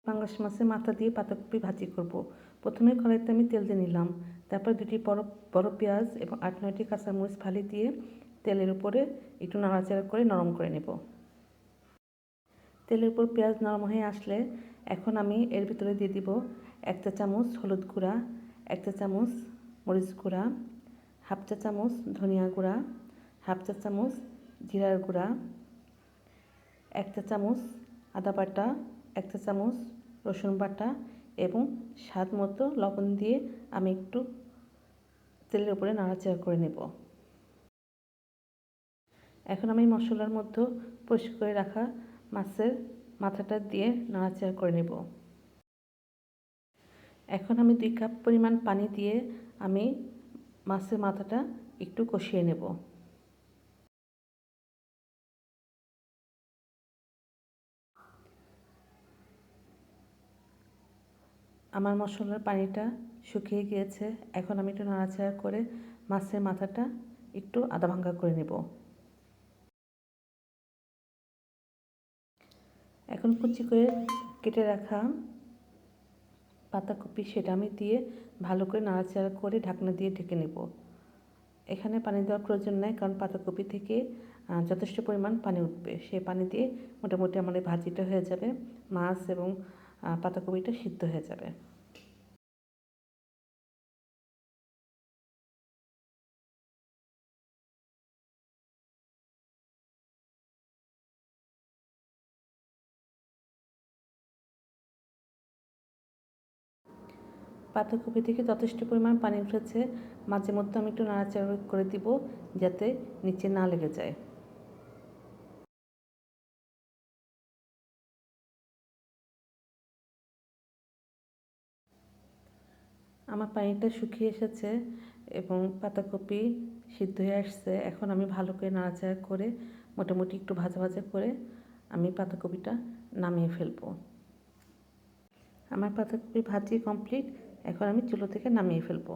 পাঙ্গাস মাছের মাথা দিয়ে পাতাকপি ভাজি করব। প্রথমে কড়াইতে আমি তেল দিয়ে নিলাম, তারপর দুটি বড় বড় পেঁয়াজ এবং 8-9টি কাঁচামরিচ ফালি দিয়ে তেলের উপরে একটু নাড়াচাড়া করে নরম করে নেব। তেলের উপর পেঁয়াজ নরম হয়ে আসলে এখন আমি এর ভিতরে দিয়ে দিব 1 চা চামচ হলুদ গুঁড়া, 1 চা চামচ মরিচ গুঁড়া, হাফ চা চামচ ধনিয়া গুঁড়া, হাফ চা চামচ জিরার গুঁড়া, 1 চা চামচ আদা বাটা, 1 চা চামচ রসুন বাটা এবং স্বাদ মতো লবণ দিয়ে আমি একটু তেলের উপরে নাড়াচাড়া করে নেব। এখন আমি মশলার মধ্যে পরিষ্কার করে রাখা মাছের মাথাটা দিয়ে নাড়াচাড়া করে নেব। এখন আমি 2 কাপ পরিমাণ পানি দিয়ে আমি মাছের মাথাটা একটু কষিয়ে নেব। আমার মশলার পানিটা শুকিয়ে গিয়েছে। এখন আমি একটু নাড়াচাড়া করে মাছের মাথাটা একটু আধা ভাঙা করে নেব। এখন কুচি করে কেটে রাখা পাতাকপি সেটা আমি দিয়ে ভালো করে নাড়াচাড়া করে ঢাকনা দিয়ে ঢেকে নেব। এখানে পানি দেওয়ার প্রয়োজন নাই, কারণ পাতাকপি থেকে যথেষ্ট পরিমাণ পানি উঠবে। সেই পানি দিয়ে মোটামুটি আমার এই ভাজিটা হয়ে যাবে, মাছ এবং পাতাকপিটা সিদ্ধ হয়ে যাবে। পাতাকপি থেকে যথেষ্ট পরিমাণ পানি উঠেছে, মাঝে মধ্যে আমি একটু নাড়াচাড়া করে দিব যাতে নিচে না লেগে যায়। আমার পানিটা শুকিয়ে এসেছে এবং পাতাকপি সিদ্ধ হয়ে আসছে। এখন আমি ভালো করে নাড়াচাড়া করে মোটামুটি একটু ভাজা ভাজা করে আমি পাতাকপিটা নামিয়ে ফেলবো। আমার পাতাকপি ভাজি কমপ্লিট। এখন আমি চুলো থেকে নামিয়ে ফেলবো।